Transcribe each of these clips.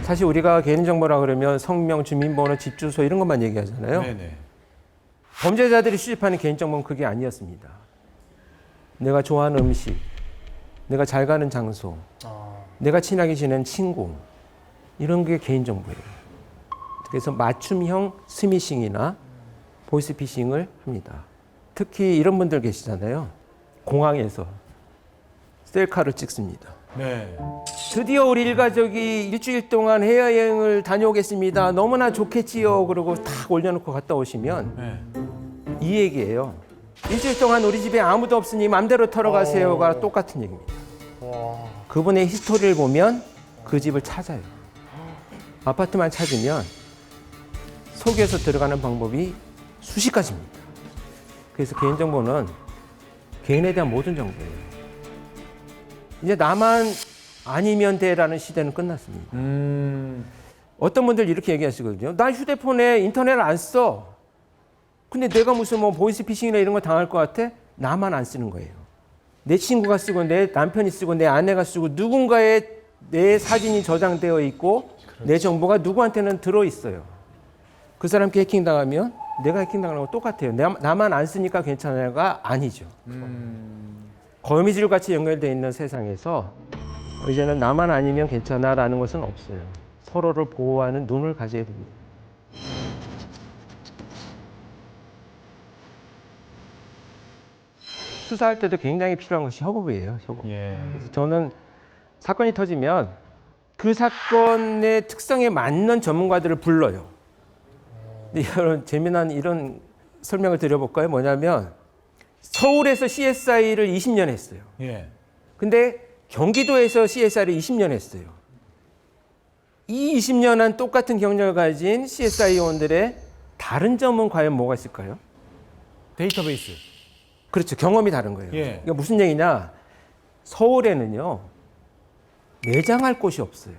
사실 우리가 개인정보라 그러면 성명, 주민번호, 집 주소 이런 것만 얘기하잖아요. 네네. 범죄자들이 수집하는 개인정보는 그게 아니었습니다. 내가 좋아하는 음식, 내가 잘 가는 장소, 내가 친하게 지낸 친구, 이런 게 개인정보예요. 그래서 맞춤형 스미싱이나 보이스피싱을 합니다. 특히 이런 분들 계시잖아요. 공항에서 셀카를 찍습니다. 네. 드디어 우리 일가족이 일주일 동안 해외여행을 다녀오겠습니다. 너무나 좋겠지요. 그러고 탁 올려놓고 갔다 오시면 네. 이 얘기예요. 일주일 동안 우리 집에 아무도 없으니 맘대로 털어가세요가 똑같은 얘기입니다. 그분의 히스토리를 보면 그 집을 찾아요. 아파트만 찾으면 속여서 들어가는 방법이 수십 가지입니다. 그래서 개인정보는 개인에 대한 모든 정보예요. 이제 나만 아니면 돼라는 시대는 끝났습니다. 어떤 분들 이렇게 얘기하시거든요. 나 휴대폰에 인터넷을 안 써. 근데 내가 무슨 뭐 보이스피싱이나 이런 거 당할 것 같아? 나만 안 쓰는 거예요. 내 친구가 쓰고 내 남편이 쓰고 내 아내가 쓰고 누군가의 내 사진이 저장되어 있고 내 정보가 누구한테는 들어있어요. 그 사람께 해킹당하면 내가 해킹당하는 거 똑같아요. 나만 안 쓰니까 괜찮아요가 아니죠. 거미줄 같이 연결되어 있는 세상에서 이제는 나만 아니면 괜찮아라는 것은 없어요. 서로를 보호하는 눈을 가져야 됩니다. 수사할 때도 굉장히 필요한 것이 협업이에요. 협업. 예. 그래서 저는 사건이 터지면 그 사건의 특성에 맞는 전문가들을 불러요. 근데 이런 재미난 이런 설명을 드려볼까요? 뭐냐면 서울에서 CSI를 20년 했어요. 예. 근데 경기도에서 CSI를 20년 했어요. 이 20년 한 똑같은 경력을 가진 CSI 요원들의 다른 점은 과연 뭐가 있을까요? 데이터베이스. 그렇죠. 경험이 다른 거예요. 예. 그러니까 무슨 얘기냐? 서울에는요. 매장할 곳이 없어요.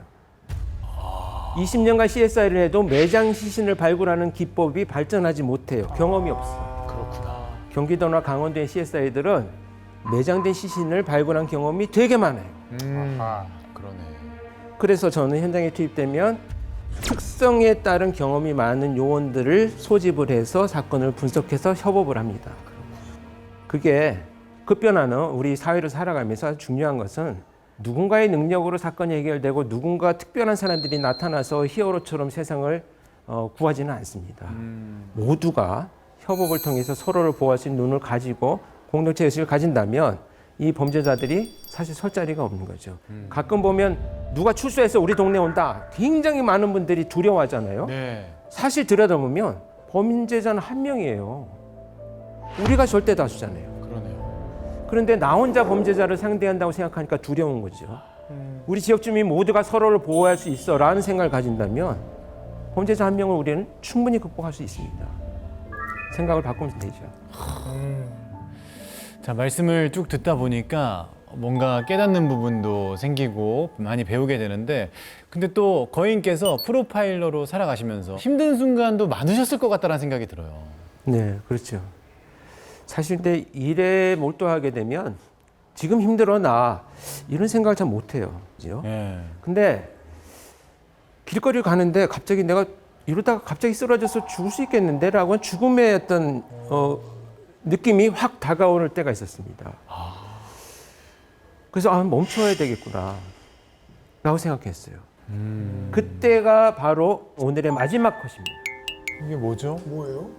20년간 CSI를 해도 매장 시신을 발굴하는 기법이 발전하지 못해요. 경험이 없어요. 그렇구나. 경기도나 강원도의 CSI들은 매장된 시신을 발굴한 경험이 되게 많아요. 그러네. 그래서 저는 현장에 투입되면 특성에 따른 경험이 많은 요원들을 소집을 해서 사건을 분석해서 협업을 합니다. 그게 급변하는 우리 사회를 살아가면서 아주 중요한 것은 누군가의 능력으로 사건이 해결되고 누군가 특별한 사람들이 나타나서 히어로처럼 세상을 구하지는 않습니다. 모두가 협업을 통해서 서로를 보호할 수 있는 눈을 가지고 공동체 의식을 가진다면 이 범죄자들이 사실 설 자리가 없는 거죠. 가끔 보면 누가 출소해서 우리 동네 온다. 굉장히 많은 분들이 두려워하잖아요. 네. 사실 들여다보면 범죄자는 한 명이에요. 우리가 절대 다수잖아요. 그러네요. 그런데 나 혼자 범죄자를 상대한다고 생각하니까 두려운 거죠. 우리 지역 주민 모두가 서로를 보호할 수 있어라는 생각을 가진다면 범죄자 한 명을 우리는 충분히 극복할 수 있습니다. 생각을 바꾸면 되죠. 자, 말씀을 쭉 듣다 보니까 뭔가 깨닫는 부분도 생기고 많이 배우게 되는데, 근데 또 거인께서 프로파일러로 살아가시면서 힘든 순간도 많으셨을 것 같다는 생각이 들어요. 네, 그렇죠. 사실 근데 일에 몰두하게 되면 지금 힘들어 나 이런 생각을 잘 못해요. 그죠? 예. 근데 길거리를 가는데 갑자기 내가 이러다가 갑자기 쓰러져서 죽을 수 있겠는데 라고 죽음의 어떤 느낌이 확 다가오는 때가 있었습니다. 그래서 멈춰야 되겠구나 라고 생각했어요. 그때가 바로 오늘의 마지막 컷입니다. 이게 뭐죠? 뭐예요?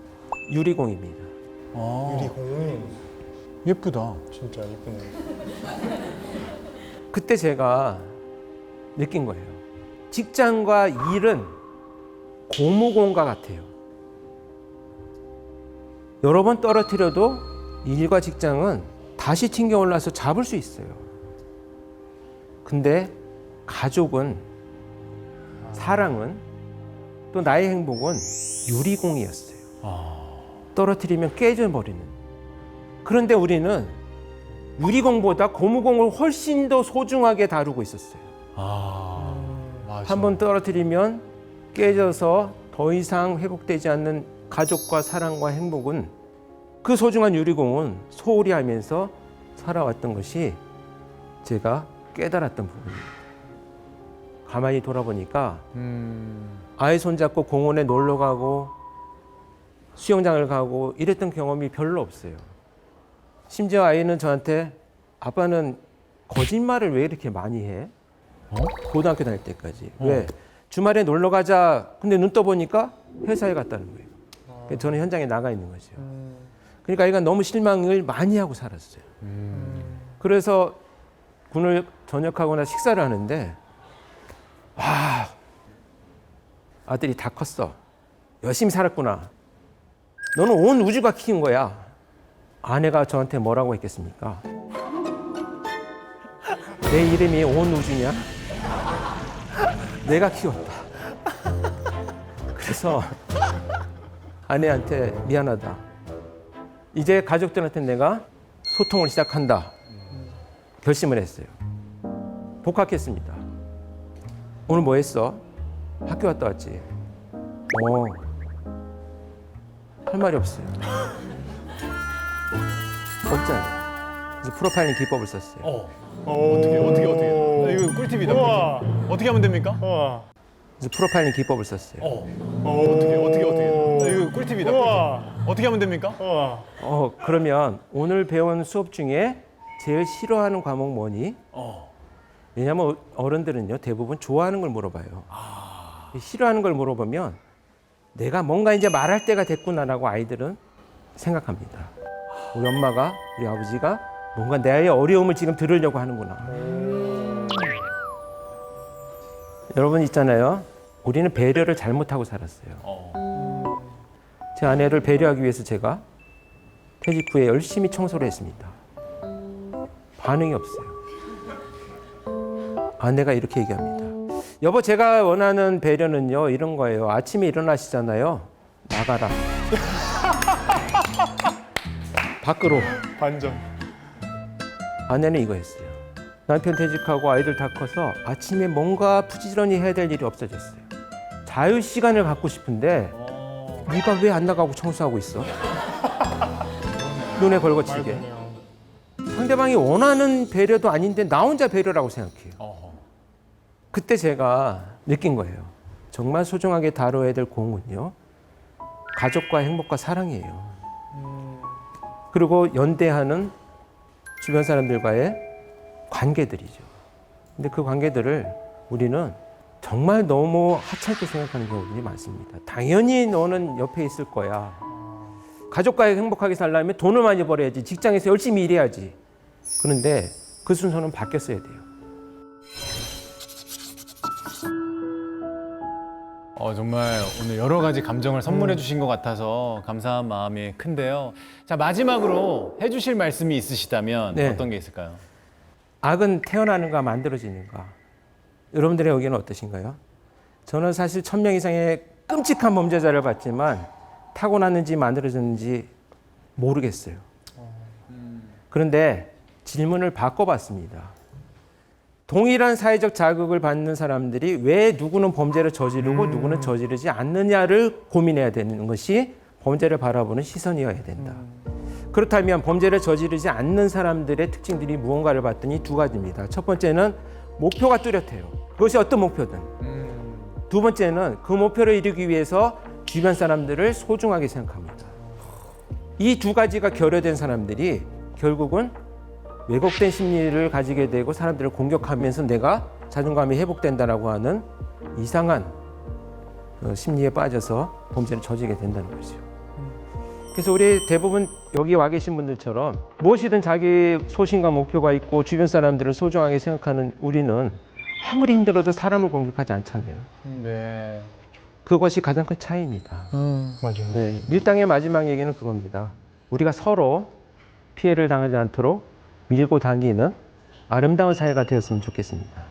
유리공입니다. 유리공. 예쁘다. 진짜 예쁘네. 그때 제가 느낀 거예요. 직장과 일은 고무공과 같아요. 여러 번 떨어뜨려도 일과 직장은 다시 튕겨 올라서 잡을 수 있어요. 근데 가족은, 사랑은, 또 나의 행복은 유리공이었어요. 떨어뜨리면 깨져버리는. 그런데 우리는 유리공보다 고무공을 훨씬 더 소중하게 다루고 있었어요. 맞아. 한 번 떨어뜨리면 깨져서 더 이상 회복되지 않는 가족과 사랑과 행복은 그 소중한 유리공은 소홀히 하면서 살아왔던 것이 제가 깨달았던 부분입니다. 가만히 돌아보니까 아이 손잡고 공원에 놀러 가고 수영장을 가고 이랬던 경험이 별로 없어요. 심지어 아이는 저한테 아빠는 거짓말을 왜 이렇게 많이 해? 고등학교 다닐 때까지. 왜? 주말에 놀러 가자. 근데 눈 떠보니까 회사에 갔다는 거예요. 그래서 저는 현장에 나가 있는 거죠. 그러니까 아이가 너무 실망을 많이 하고 살았어요. 그래서 군을 전역하거나 식사를 하는데 와, 아들이 다 컸어. 열심히 살았구나. 너는 온 우주가 키운 거야. 아내가 저한테 뭐라고 했겠습니까? 내 이름이 온 우주냐? 내가 키웠다. 그래서 아내한테 미안하다. 이제 가족들한테 내가 소통을 시작한다. 결심을 했어요. 복학했습니다. 오늘 뭐 했어? 학교 갔다 왔지. 할 말이 없어요. 없잖아요. 그래서 프로파일링 기법을 썼어요. 어떻게? 이거 꿀팁이다. 우와. 꿀팁. 어떻게 하면 됩니까? 우와. 그래서 프로파일링 기법을 썼어요. 어떻게? 이거 꿀팁이다. 우와. 꿀팁. 어떻게 하면 됩니까? 우와. 그러면 오늘 배운 수업 중에 제일 싫어하는 과목 뭐니? 왜냐하면 어른들은요 대부분 좋아하는 걸 물어봐요. 싫어하는 걸 물어보면 내가 뭔가 이제 말할 때가 됐구나라고 아이들은 생각합니다. 우리 엄마가, 우리 아버지가 뭔가 내 아이의 어려움을 지금 들으려고 하는구나. 여러분 있잖아요. 우리는 배려를 잘못하고 살았어요. 제 아내를 배려하기 위해서 제가 퇴직 후에 열심히 청소를 했습니다. 반응이 없어요. 아내가 이렇게 얘기합니다. 여보, 제가 원하는 배려는요 이런 거예요. 아침에 일어나시잖아요. 나가라. 밖으로. 반전. 아내는 이거 했어요. 남편 퇴직하고 아이들 다 커서 아침에 뭔가 부지런히 해야 될 일이 없어졌어요. 자유 시간을 갖고 싶은데 네가 왜 안 나가고 청소하고 있어? 눈에 걸거치게. 상대방이 원하는 배려도 아닌데 나 혼자 배려라고 생각해요. 그때 제가 느낀 거예요. 정말 소중하게 다뤄야 될 공은요. 가족과 행복과 사랑이에요. 그리고 연대하는 주변 사람들과의 관계들이죠. 근데 그 관계들을 우리는 정말 너무 하찮게 생각하는 경우들이 많습니다. 당연히 너는 옆에 있을 거야. 가족과 행복하게 살려면 돈을 많이 벌어야지. 직장에서 열심히 일해야지. 그런데 그 순서는 바뀌었어야 돼요. 정말 오늘 여러 가지 감정을 선물해 주신 것 같아서 감사한 마음이 큰데요. 자, 마지막으로 해주실 말씀이 있으시다면 네. 어떤 게 있을까요? 악은 태어나는가 만들어지는가. 여러분들의 의견은 어떠신가요? 저는 사실 1000명 이상의 끔찍한 범죄자를 봤지만 타고났는지 만들어졌는지 모르겠어요. 그런데 질문을 바꿔봤습니다. 동일한 사회적 자극을 받는 사람들이 왜 누구는 범죄를 저지르고 누구는 저지르지 않느냐를 고민해야 되는 것이 범죄를 바라보는 시선이어야 된다. 그렇다면 범죄를 저지르지 않는 사람들의 특징들이 무언가를 봤더니 두 가지입니다. 첫 번째는 목표가 뚜렷해요. 그것이 어떤 목표든. 두 번째는 그 목표를 이루기 위해서 주변 사람들을 소중하게 생각합니다. 이 두 가지가 결여된 사람들이 결국은 왜곡된 심리를 가지게 되고 사람들을 공격하면서 내가 자존감이 회복된다라고 하는 이상한 심리에 빠져서 범죄를 저지르게 된다는 거죠. 그래서 우리 대부분 여기 와 계신 분들처럼 무엇이든 자기 소신과 목표가 있고 주변 사람들을 소중하게 생각하는 우리는 아무리 힘들어도 사람을 공격하지 않잖아요. 네. 그것이 가장 큰 차이입니다. 맞아요. 네, 밀당의 마지막 얘기는 그겁니다. 우리가 서로 피해를 당하지 않도록 밀고 당기는 아름다운 사회가 되었으면 좋겠습니다.